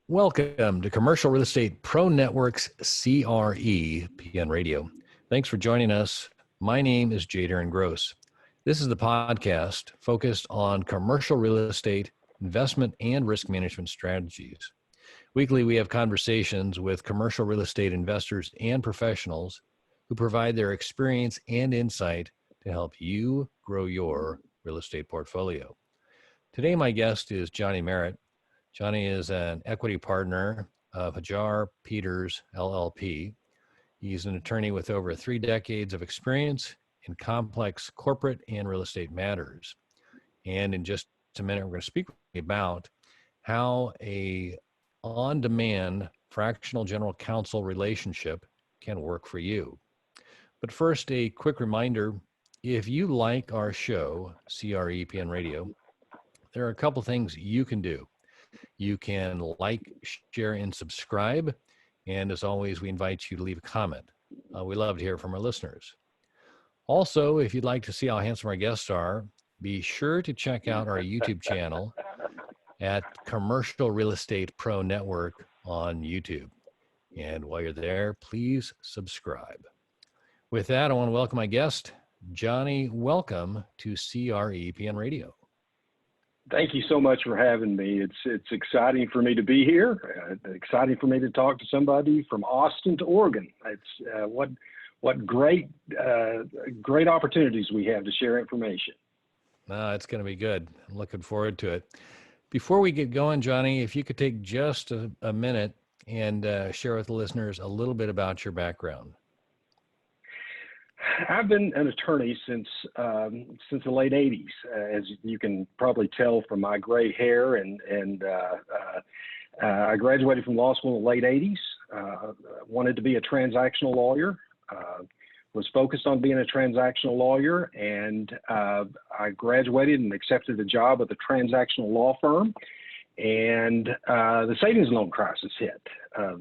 Welcome to Commercial Real Estate Pro Network's CRE PN Radio. Thanks for joining us. My name is Jadern Gross. This is the podcast focused on commercial real estate investment and risk management strategies. Weekly, we have conversations with commercial real estate investors and professionals who provide their experience and insight to help you grow your real estate portfolio. Today, my guest is Johnny Merritt. Johnny is an equity partner of Hajjar Peters LLP. He's an attorney with over 3 decades of experience in complex corporate and real estate matters. And in just a minute, we're going to speak about how a on-demand fractional general counsel relationship can work for you. But first, a quick reminder, if you like our show, CRE PN Radio, there are a couple things you can do. You can like, share, and subscribe. And as always, we invite you to leave a comment. We love to hear from our listeners. Also, if you'd like to see how handsome our guests are, be sure to check out our YouTube channel at Commercial Real Estate Pro Network on YouTube. And while you're there, please subscribe. With that, I want to welcome my guest, Johnny. Welcome to CRE PN Radio. Thank you so much for having me. It's exciting for me to be here. Exciting for me to talk to somebody from Austin to Oregon. It's what great opportunities we have to share information. It's going to be good. I'm looking forward to it. Before we get going, Johnny, if you could take just a minute and share with the listeners a little bit about your background. I've been an attorney since the late 80s, as you can probably tell from my gray hair, and I graduated from law school in the late 80s. Wanted to be a transactional lawyer. Was focused on being a transactional lawyer, and I graduated and accepted a job at a transactional law firm. And the savings loan crisis hit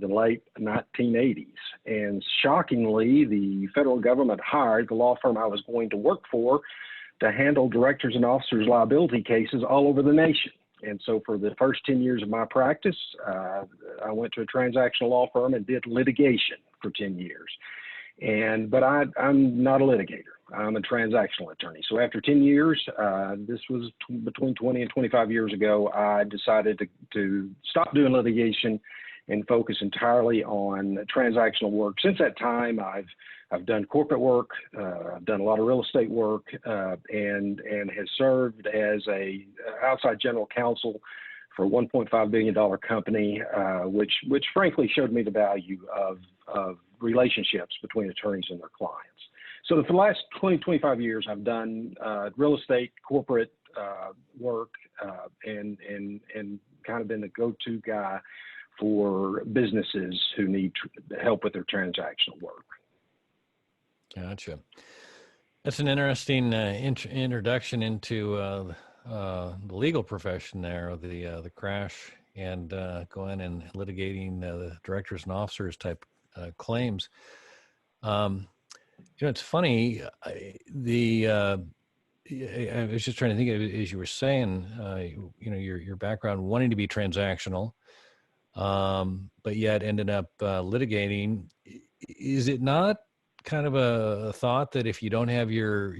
the late 1980s. And shockingly, the federal government hired the law firm I was going to work for to handle directors and officers liability cases all over the nation. And so for the first 10 years of my practice, I went to a transactional law firm and did litigation for 10 years. But I'm not a litigator. I'm a transactional attorney. So after 10 years, this was between 20 and 25 years ago, I decided to stop doing litigation and focus entirely on transactional work. Since that time, I've done corporate work, I've done a lot of real estate work, and has served as a outside general counsel for a $1.5 billion company, which frankly showed me the value of relationships between attorneys and their clients. So for the last 20, 25 years, I've done real estate, corporate work, and kind of been the go-to guy for businesses who need help with their transactional work. Gotcha. That's an interesting introduction into the legal profession there, the crash and going and litigating the directors and officers type claims. It's funny. I was just trying to think of it as you were saying. Your background wanting to be transactional, but yet ended up litigating. Is it not kind of a thought that if you don't have your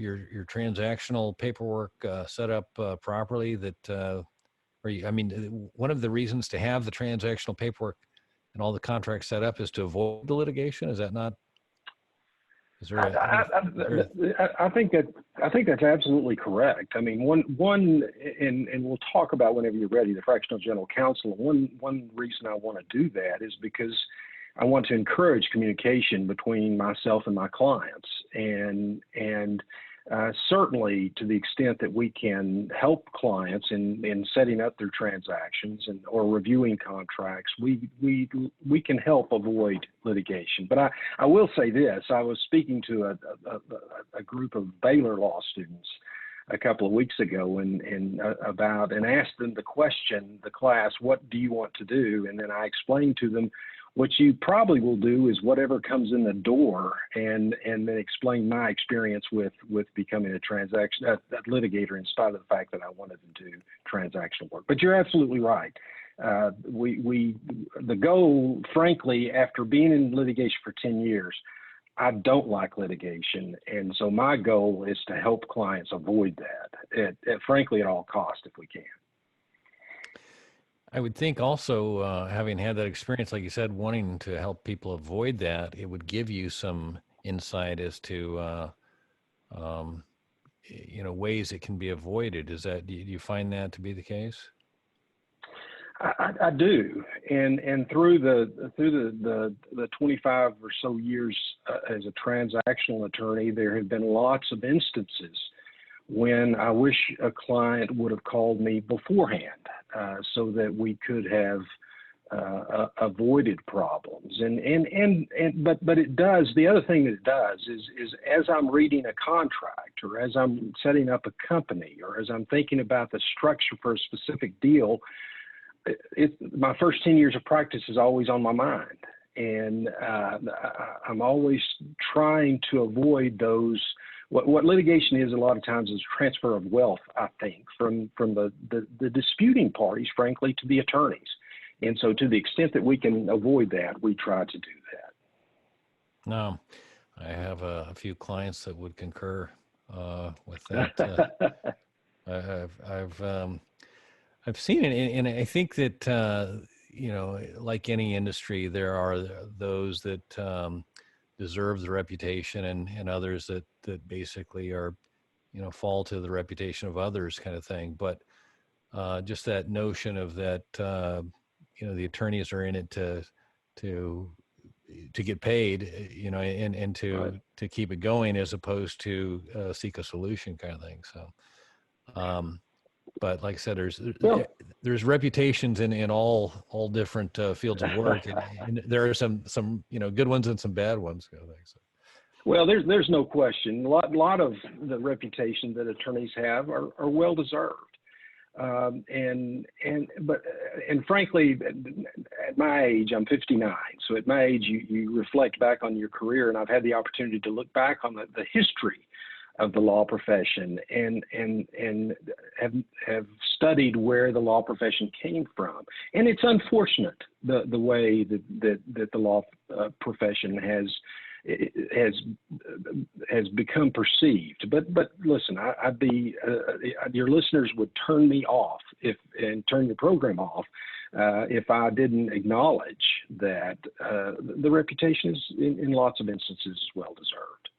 transactional paperwork set up properly, that one of the reasons to have the transactional paperwork and all the contracts set up is to avoid the litigation? Is that not? I think that's absolutely correct. I mean, one, and we'll talk about whenever you're ready, the fractional general counsel. One reason I want to do that is because I want to encourage communication between myself and my clients, and certainly to the extent that we can help clients in setting up their transactions or reviewing contracts, we can help avoid litigation. But I will say this: I was speaking to a group of Baylor law students a couple of weeks ago and asked them the class, what do you want to do? And then I explained to them, what you probably will do is whatever comes in the door, and then explain my experience with becoming a litigator, in spite of the fact that I wanted to do transactional work. But you're absolutely right. The goal, frankly, after being in litigation for 10 years, I don't like litigation. And so my goal is to help clients avoid that, frankly, at all costs if we can. I would think also, having had that experience, like you said, wanting to help people avoid that, it would give you some insight as to, ways it can be avoided. Do you find that to be the case? I do, and through the 25 or so years as a transactional attorney, there have been lots of instances when I wish a client would have called me beforehand, so that we could have avoided problems. But it does. The other thing that it does is as I'm reading a contract, or as I'm setting up a company, or as I'm thinking about the structure for a specific deal, my first 10 years of practice is always on my mind, and I'm always trying to avoid those. What litigation is a lot of times is transfer of wealth, I think, from the disputing parties, frankly, to the attorneys. And so to the extent that we can avoid that, we try to do that. No, I have a few clients that would concur with that. I've seen it, and I think that, like any industry, there are those that deserve the reputation and others that basically are, fall to the reputation of others kind of thing. But just that notion of that, the attorneys are in it to get paid, and to Right. to keep it going, as opposed to seek a solution kind of thing. So, but like I said, there's reputations in all different fields of work, and there are some good ones and some bad ones. Kind of thing, so. Well, there's no question. A lot of the reputation that attorneys have are well deserved. And frankly, at my age, I'm 59. So at my age, you reflect back on your career, and I've had the opportunity to look back on the history of the law profession and have studied where the law profession came from. And it's unfortunate the way that the law profession has become perceived. But listen, I'd be your listeners would turn me off and turn the program off if I didn't acknowledge that the reputation is in lots of instances well deserved.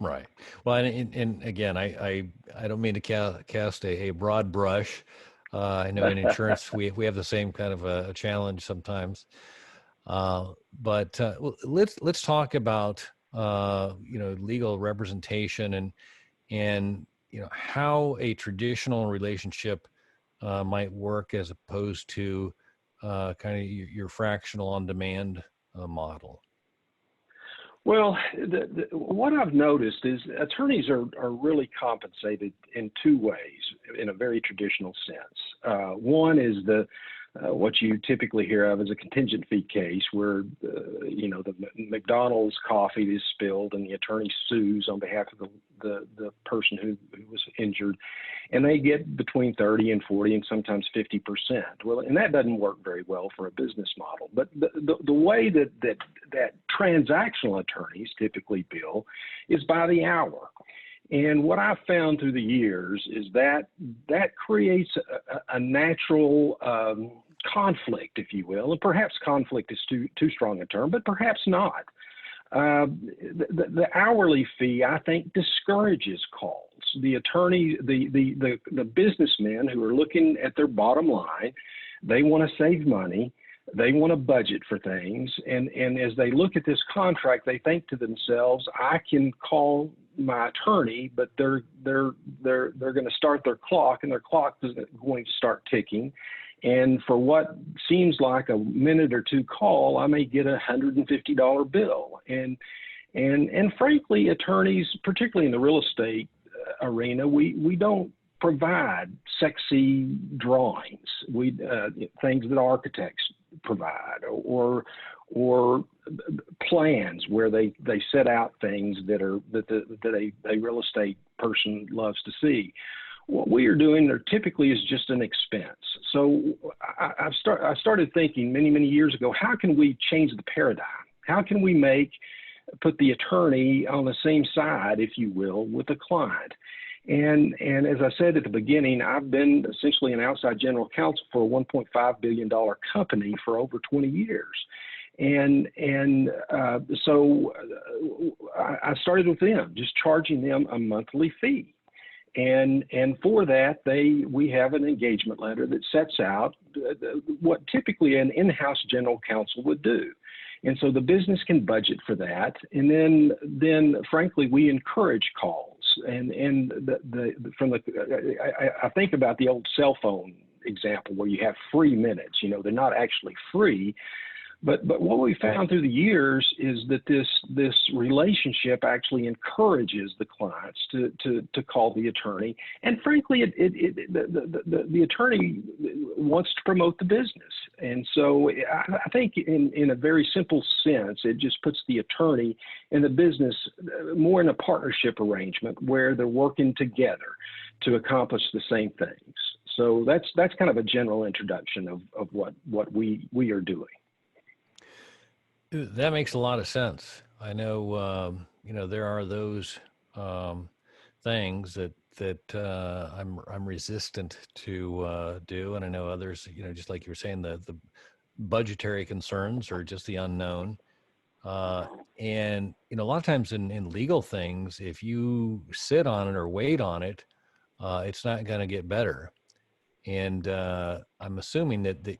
Right. Well, and again, I don't mean to cast a broad brush. I know in insurance we have the same kind of a challenge sometimes. But let's talk about legal representation and how a traditional relationship might work as opposed to kind of your fractional on demand model. Well, what I've noticed is attorneys are really compensated in two ways in a very traditional sense. One is what you typically hear of as a contingent fee case, where the McDonald's coffee is spilled and the attorney sues on behalf of the person who was injured, and they get between 30 and 40 and sometimes 50%. Well, and that doesn't work very well for a business model. But the way that transactional attorneys typically bill is by the hour. And what I've found through the years is that creates a natural conflict, if you will, and perhaps conflict is too strong a term, but perhaps not. The hourly fee, I think, discourages calls. The attorney, the businessmen who are looking at their bottom line, they want to save money. They want to budget for things, and as they look at this contract, they think to themselves, "I can call my attorney, but they're going to start their clock, and their clock is going to start ticking. And for what seems like a minute or two call, I may get $150 bill." And frankly, attorneys, particularly in the real estate arena, we don't provide sexy drawings, things that architects provide, or plans where they set out things that a real estate person loves to see. what we are doing there typically is just an expense. So I started thinking many years ago, how can we change the paradigm? How can we put the attorney on the same side, if you will, with the client? And as I said at the beginning, I've been essentially an outside general counsel for a $1.5 billion company for over 20 years. So I started with them, just charging them a monthly fee. And for that, we have an engagement letter that sets out what typically an in-house general counsel would do. And so the business can budget for that. And then frankly, we encourage calls. And I think about the old cell phone example where you have free minutes. You know, they're not actually free. But what we found through the years is that this relationship actually encourages the clients to call the attorney, and frankly, the attorney wants to promote the business, and so I think in a very simple sense, it just puts the attorney and the business more in a partnership arrangement where they're working together to accomplish the same things. So that's kind of a general introduction of what we are doing. That makes a lot of sense. I know, there are those things that I'm resistant to do, and I know others. Just like you were saying, the budgetary concerns or just the unknown. And a lot of times in legal things, if you sit on it or wait on it, it's not going to get better. And I'm assuming that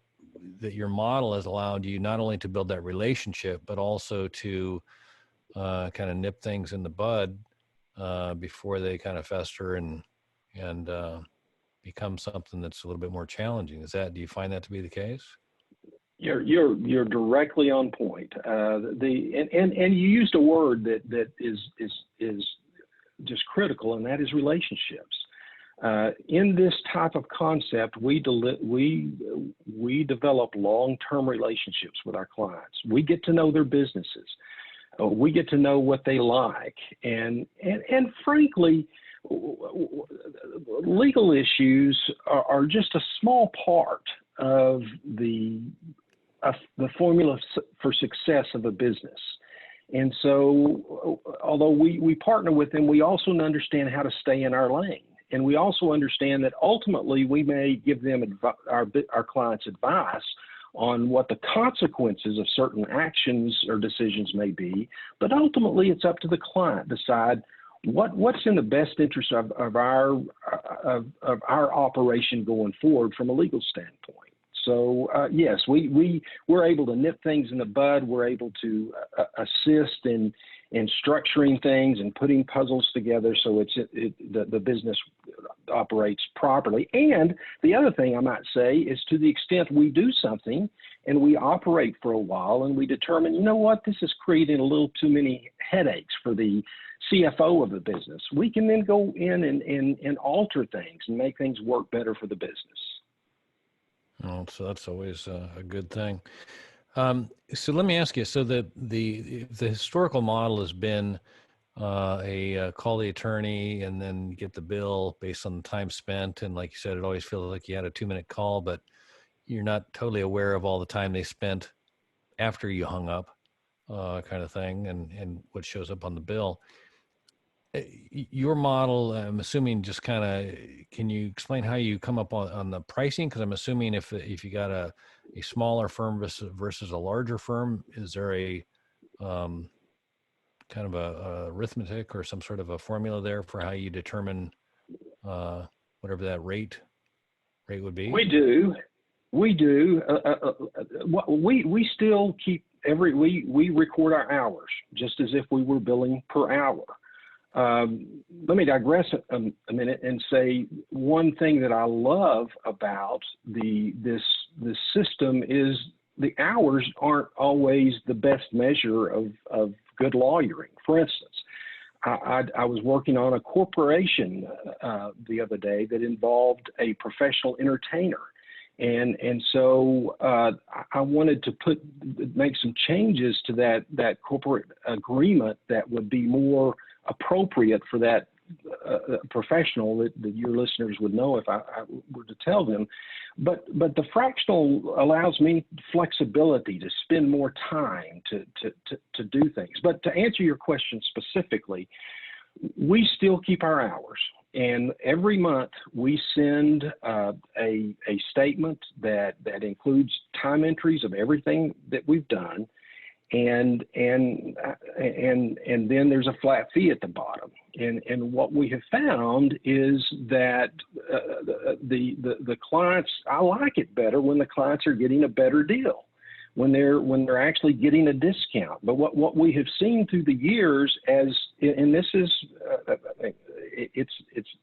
your model has allowed you not only to build that relationship, but also to kind of nip things in the bud before they kind of fester and become something that's a little bit more challenging. Do you find that to be the case? You're directly on point. And you used a word that is just critical, and that is relationships. In this type of concept, we develop long-term relationships with our clients. We get to know their businesses. We get to know what they like. And frankly, legal issues are just a small part of the formula for success of a business. And so, although we partner with them, we also understand how to stay in our lane. And we also understand that ultimately we may give them our clients advice on what the consequences of certain actions or decisions may be, but ultimately it's up to the client to decide what's in the best interest of our operation going forward from a legal standpoint. So yes, we're able to nip things in the bud. We're able to assist in structuring things and putting puzzles together so the business operates properly. And the other thing I might say is, to the extent we do something and we operate for a while and we determine, you know what, this is creating a little too many headaches for the CFO of the business, we can then go in and alter things and make things work better for the business. Oh, so that's always a good thing. So let me ask you, so the historical model has been call the attorney and then get the bill based on the time spent. And like you said, it always feels like you had a 2-minute call, but you're not totally aware of all the time they spent after you hung up, kind of thing, and what shows up on the bill. Your model, I'm assuming, just kind of, can you explain how you come up on the pricing? Because I'm assuming if you got a smaller firm versus a larger firm, is there a kind of a arithmetic or some sort of a formula there for how you determine whatever that rate would be? We do. We still keep we record our hours just as if we were billing per hour. Let me digress a minute and say one thing that I love about this system is the hours aren't always the best measure of good lawyering. For instance, I was working on a corporation the other day that involved a professional entertainer. And so I wanted to make some changes to that corporate agreement that would be more appropriate for that professional that your listeners would know if I were to tell them. But the fractional allows me flexibility to spend more time to do things. But to answer your question specifically, we still keep our hours. And every month we send a statement that includes time entries of everything that we've done, and then there's a flat fee at the bottom. And what we have found is that the clients, I like it better when the clients are getting a better deal, when they're actually getting a discount. But what we have seen through the years, and this is it's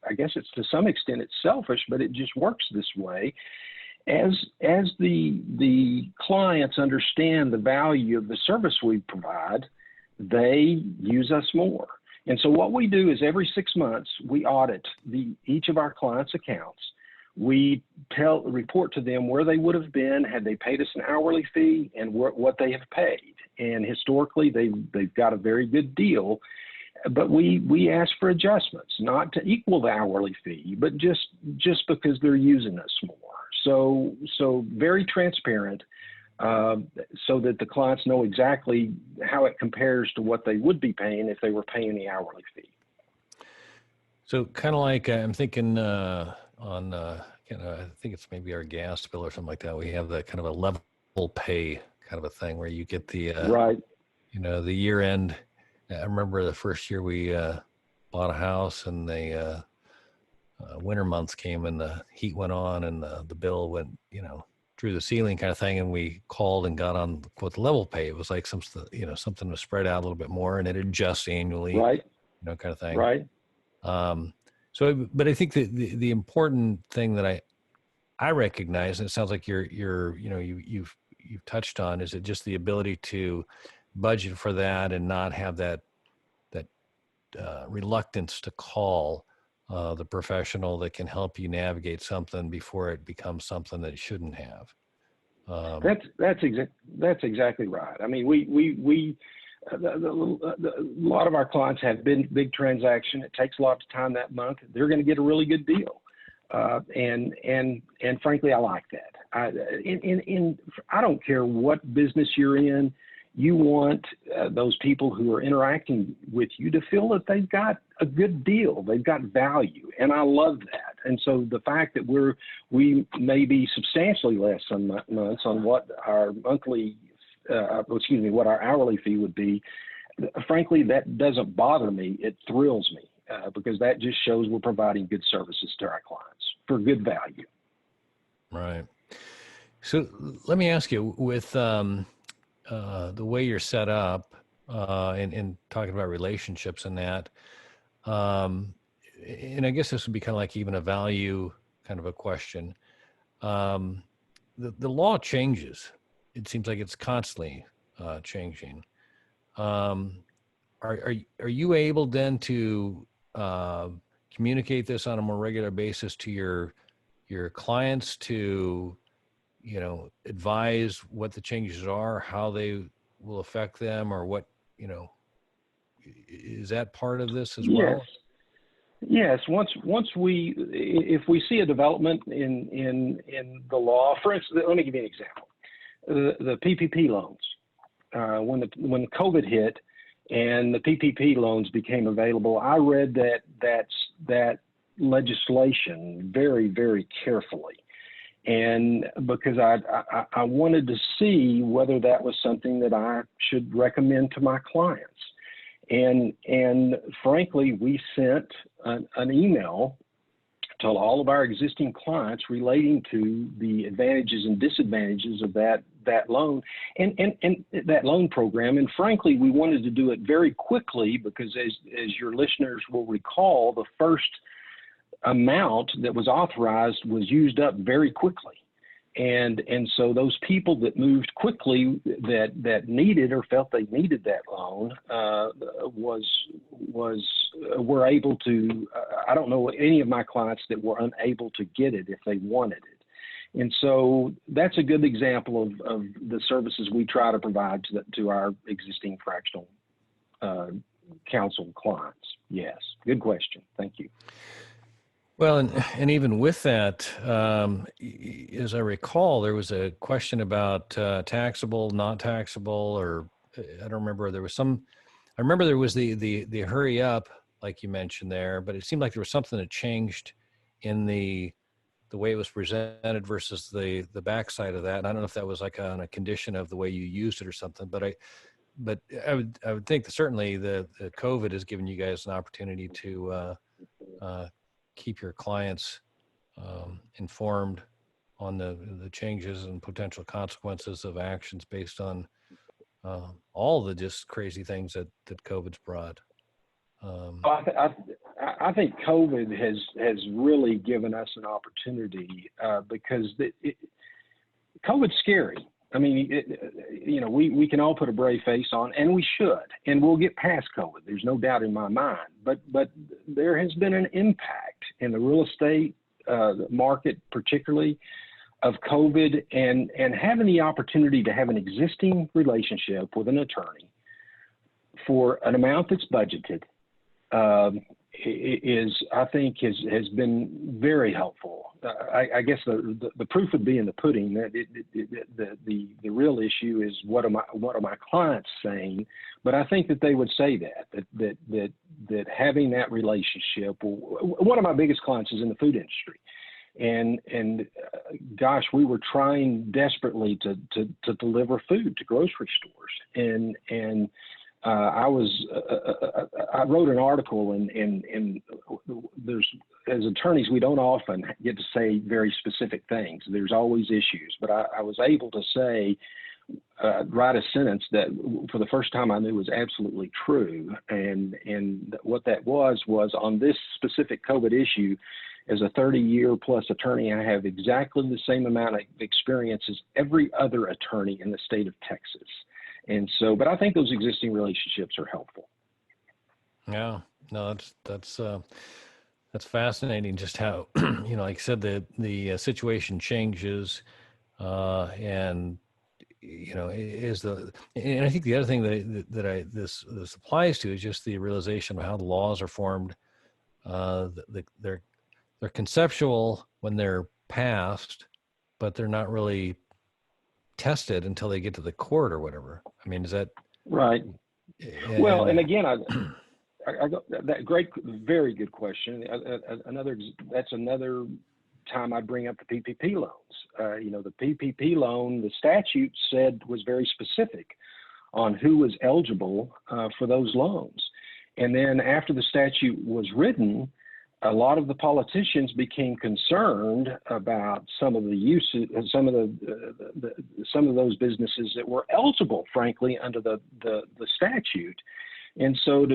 I guess it's to some extent it's selfish, but it just works this way. As the clients understand the value of the service we provide, they use us more. And so what we do is every 6 months we audit each of our clients' accounts. We report to them where they would have been had they paid us an hourly fee and what they have paid. And historically, they've got a very good deal. But we ask for adjustments, not to equal the hourly fee, but just because they're using us more. So very transparent, so that the clients know exactly how it compares to what they would be paying if they were paying the hourly fee. So kind of like I'm thinking I think it's maybe our gas bill or something like that. We have that kind of a level pay kind of a thing where you get the right. The year end. I remember the first year we bought a house, and the winter months came and the heat went on and the bill went, through the ceiling kind of thing. And we called and got on with level pay. It was like something was spread out a little bit more, and it adjusts annually, right? Kind of thing. Right. But I think the important thing that I recognize, and it sounds like you've touched on, is it just the ability to budget for that and not have that reluctance to call the professional that can help you navigate something before it becomes something that it shouldn't have. That's exactly right. I mean, a lot of our clients have big transaction. It takes a lot of time that month. They're going to get a really good deal, and frankly, I like that. I don't care what business you're in. You want those people who are interacting with you to feel that they've got a good deal, they've got value, and I love that. And so the fact that we may be substantially less on months on what our what our hourly fee would be, frankly, that doesn't bother me. It thrills me because that just shows we're providing good services to our clients for good value. Right. So let me ask you, with the way you're set up and talking about relationships and that, and I guess this would be kind of like even a value kind of a question. The law changes. It seems like it's constantly changing. Are you able then to communicate this on a more regular basis to your clients to advise what the changes are, how they will affect them, or what is that part of this as well? Yes. If we see a development in the law, for instance, let me give you an example. The PPP loans, when COVID hit and the PPP loans became available, I read that legislation very, very carefully. And because I wanted to see whether that was something that I should recommend to my clients. And frankly, we sent an email to all of our existing clients relating to the advantages and disadvantages of that loan and that loan program. And frankly, we wanted to do it very quickly because as your listeners will recall, the first amount that was authorized was used up very quickly. And so those people that moved quickly that needed or felt they needed that loan were able to. I don't know any of my clients that were unable to get it if they wanted it. And so that's a good example of the services we try to provide to our existing fractional counsel clients. Yes, good question. Thank you. Well, and even with that, as I recall, there was a question about taxable, not taxable, or I don't remember. There was some. I remember there was the hurry up, like you mentioned there, but it seemed like there was something that changed in the way it was presented versus the backside of that. And I don't know if that was like on a condition of the way you used it or something, but I would think that certainly the COVID has given you guys an opportunity to keep your clients informed on the changes and potential consequences of actions based on all the just crazy things that COVID's brought. I think COVID has really given us an opportunity because COVID's scary. I mean, we can all put a brave face on, and we should, and we'll get past COVID. There's no doubt in my mind. But there has been an impact in the real estate market, particularly, of COVID, and having the opportunity to have an existing relationship with an attorney for an amount that's budgeted I think has been very helpful. I guess the proof would be in the pudding. That the real issue is what are my clients saying? But I think that they would say that having that relationship. One of my biggest clients is in the food industry, and gosh, we were trying desperately to deliver food to grocery stores, and I wrote an article, and there's, as attorneys, we don't often get to say very specific things. There's always issues, but I was able to say, write a sentence that for the first time I knew was absolutely true. And what that was on this specific COVID issue, as a 30-year plus attorney, I have exactly the same amount of experience as every other attorney in the state of Texas. And so, but I think those existing relationships are helpful. Yeah, no, that's fascinating. Just how, like I said, the situation changes, and and I think the other thing that this applies to is just the realization of how the laws are formed. They're conceptual when they're passed, but they're not really tested until they get to the court or whatever. I mean, is that right? Well, and again, I got that great, very good question. That's another time I bring up the PPP loans. The PPP loan, the statute was very specific on who was eligible for those loans. And then after the statute was written, a lot of the politicians became concerned about some of the uses, some of those businesses that were eligible, frankly, under the statute. And so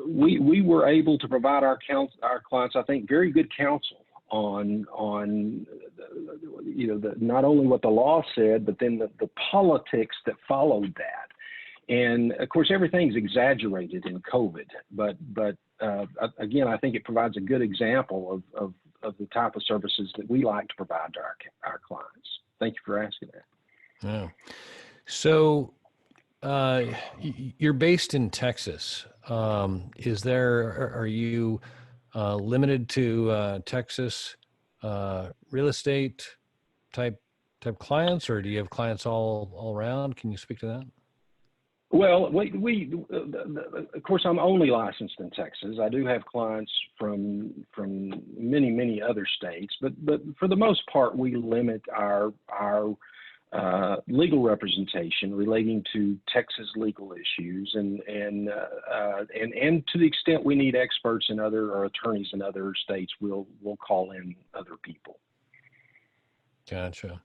we were able to provide our clients, I think, very good counsel on not only what the law said, but then the politics that followed that. And of course, everything's exaggerated in COVID, but again, I think it provides a good example of the type of services that we like to provide to our clients. Thank you for asking that. Yeah. So you're based in Texas. Are you limited to Texas real estate type clients, or do you have clients all around? Can you speak to that? Well, of course, I'm only licensed in Texas. I do have clients from many other states, but for the most part, we limit our legal representation relating to Texas legal issues, and to the extent we need experts in or attorneys in other states, we'll call in other people. Gotcha.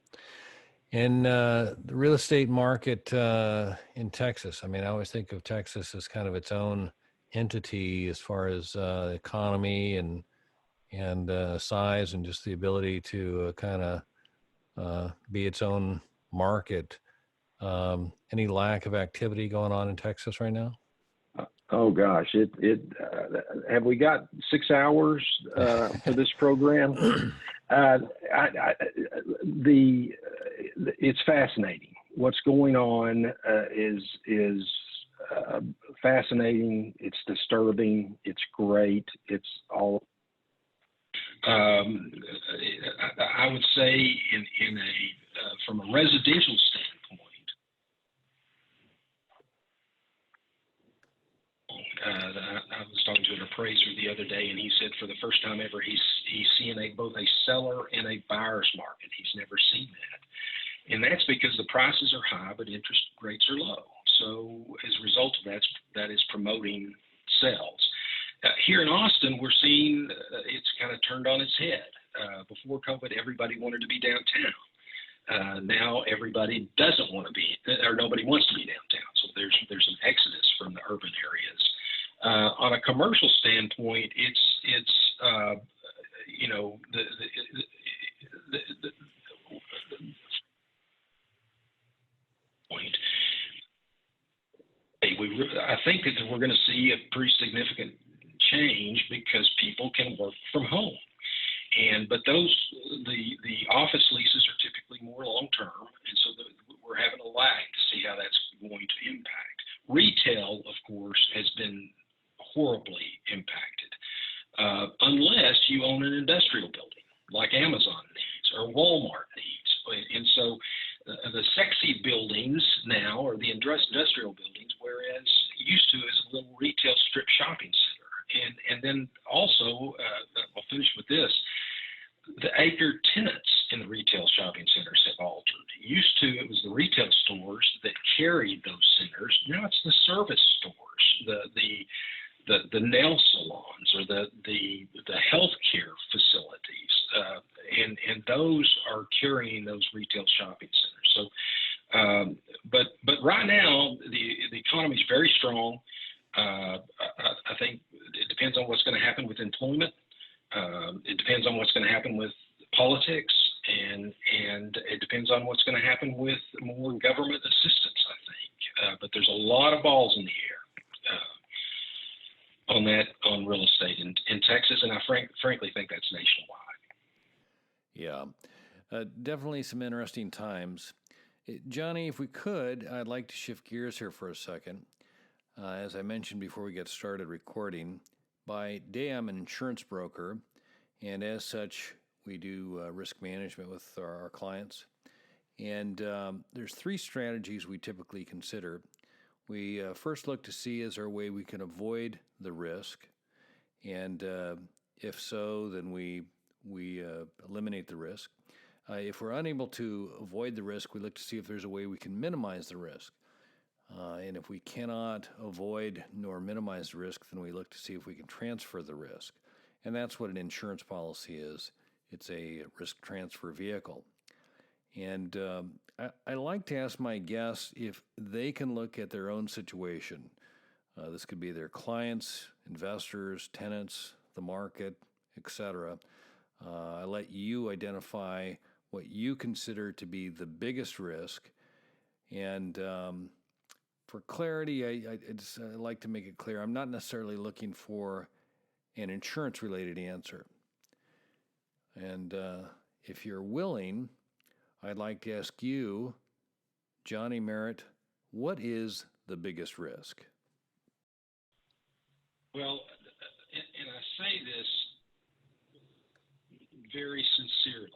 And the real estate market in Texas, I mean, I always think of Texas as kind of its own entity as far as economy and size, and just the ability to kind of be its own market. Any lack of activity going on in Texas right now? Oh gosh, have we got 6 hours for this program? It's fascinating. What's going on is fascinating. It's disturbing. It's great. It's all. I would say in a from a residential standpoint, I was talking to an appraiser the other day, and he said for the first time ever he's seeing both a seller and a buyer's market. He's never seen that, and that's because the prices are high but interest rates are low. So as a result of that is promoting sales. Here in Austin, we're seeing it's kind of turned on its head. Before COVID, everybody wanted to be downtown. Now everybody doesn't want to be, or nobody wants to be downtown. So there's an exodus from the urban areas. On a commercial standpoint, it's you know the point. I think that we're going to see a pretty significant change because people can work from home. But the office leases are typically more long term, and so we're having a lag to see how that's going to impact. Retail, of course, has been horribly impacted, unless you own an industrial building like Amazon needs or Walmart needs. And so the sexy buildings now are the industrial buildings, whereas used to as a little retail strip shopping center. And then also, I'll finish with this, the anchor tenants in the retail shopping centers have altered. Used to, it was the retail stores that carried those centers. Now it's the service stores, the nail salons, or the healthcare facilities, and those are carrying those retail shopping centers. So, but right now the economy is very strong. I think it depends on what's going to happen with employment. It depends on what's going to happen with politics, and it depends on what's going to happen with more government assistance, I think. But there's a lot of balls in the air on real estate in Texas, and I frankly think that's nationwide. Yeah, definitely some interesting times. Johnny, if we could, I'd like to shift gears here for a second. As I mentioned before we get started recording, by day I'm an insurance broker, and as such, we do risk management with our clients. And there's three strategies we typically consider. We first look to see is there a way we can avoid the risk, and if so, then we eliminate the risk. If we're unable to avoid the risk, we look to see if there's a way we can minimize the risk. And if we cannot avoid nor minimize the risk, then we look to see if we can transfer the risk. And that's what an insurance policy is. It's a risk transfer vehicle. And I like to ask my guests if they can look at their own situation. This could be their clients, investors, tenants, the market, etc. I let you identify what you consider to be the biggest risk. And for clarity, I like to make it clear I'm not necessarily looking for an insurance-related answer. And if you're willing, I'd like to ask you, Johnny Merritt, what is the biggest risk? Well, and I say this very sincerely,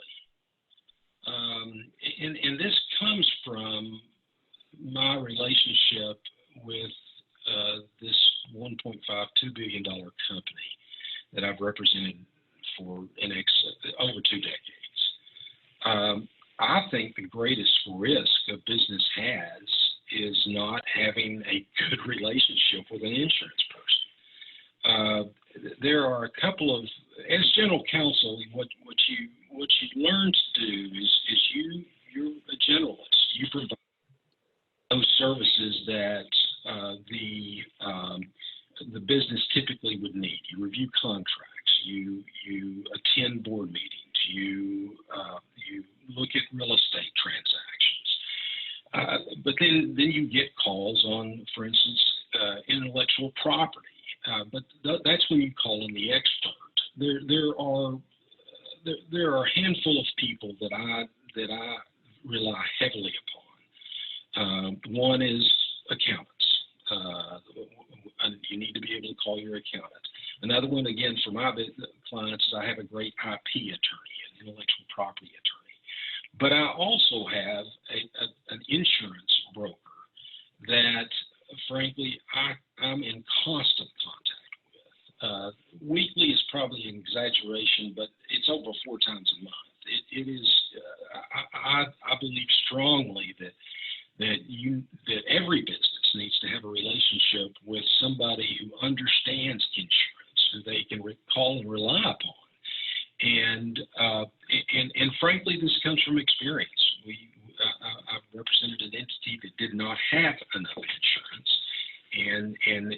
and this comes from my relationship with this $1.52 billion company that I've represented for over 2 decades. I think the greatest risk a business has is not having a good relationship with an insurance person. There are a couple of, as General Counsel, what you learn to do is you're a generalist. You provide those services that the business typically would need. You review contracts. You attend board meetings. You look at real estate transactions. But then you get calls on, for instance, intellectual property. But that's when you call in the expert. There are a handful of people that I rely heavily upon. One is accountants. able to call your accountant. Another one, again, for my clients is I have a great IP attorney, an intellectual property attorney. But I also have an insurance broker that, frankly, I'm in constant contact with. Weekly is probably an exaggeration, but it's over 4 times a month. It is. I believe strongly that every business needs to have a relationship with somebody who understands insurance, who they can call and rely upon. And frankly, this comes from experience. I've represented an entity that did not have enough insurance, and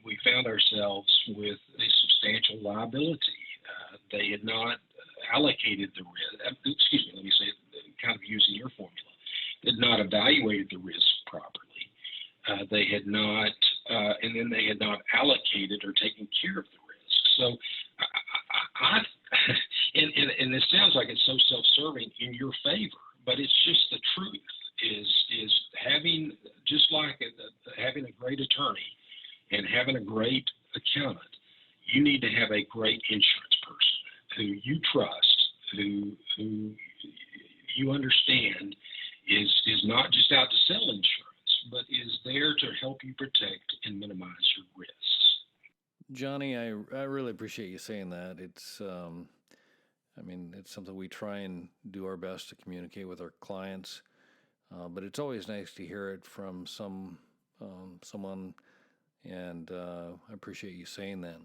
we found ourselves with a substantial liability. They had not allocated the risk. Excuse me, let me say it kind of using your formula. They had not evaluated the risk properly. They had not, and then they had not allocated or taken care of the risk. So, and it sounds like it's so self-serving in your favor, but it's just the truth. Is having, just like having a great attorney and having a great accountant, you need to have a great insurance person who you trust, who you understand is not just out to sell insurance, but is there to help you protect and minimize your risks. Johnny, I really appreciate you saying that. It's it's something we try and do our best to communicate with our clients, but it's always nice to hear it from someone, and I appreciate you saying that.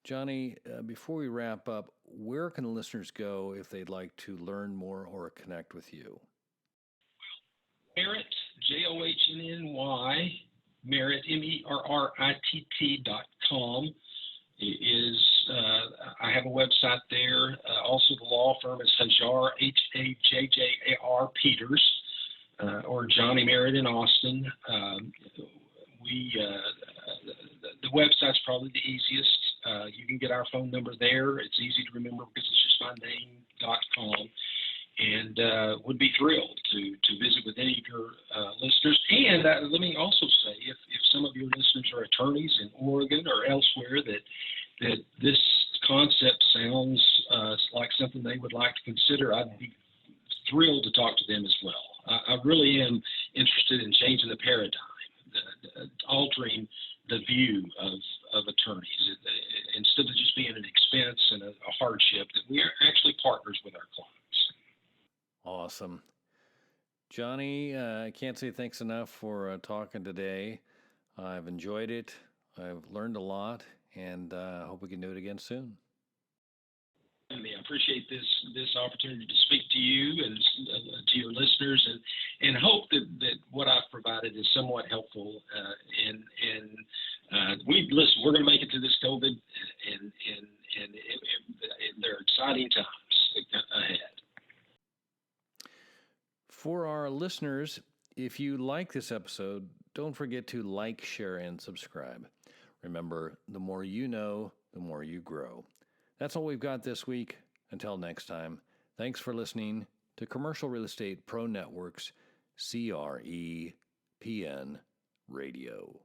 Johnny, before we wrap up, where can the listeners go if they'd like to learn more or connect with you? Merritt, JOHNNY, Merritt, MERRITT.com is, I have a website there. Also, the law firm is Hajjar, Hajjar Peters, or Johnny Merritt in Austin. The website's probably the easiest. You can get our phone number there. It's easy to remember because it's just my name.com. And would be thrilled to visit with any of your listeners. And let me also say, if some of your listeners are attorneys in Oregon or elsewhere that this concept sounds like something they would like to consider, I'd be thrilled to talk to them as well. I really am interested in changing the paradigm, altering the view of attorneys. Instead of just being an expense and a hardship, that we are actually partners with our clients. Awesome. Johnny, I can't say thanks enough for talking today. I've enjoyed it. I've learned a lot, and I hope we can do it again soon. I appreciate this opportunity to speak to you and to your listeners, and hope that what I've provided is somewhat helpful. We're going to make it to this COVID, and there are exciting times ahead. For our listeners, if you like this episode, don't forget to like, share, and subscribe. Remember, the more you know, the more you grow. That's all we've got this week. Until next time, thanks for listening to Commercial Real Estate Pro Network's CRE PN Radio.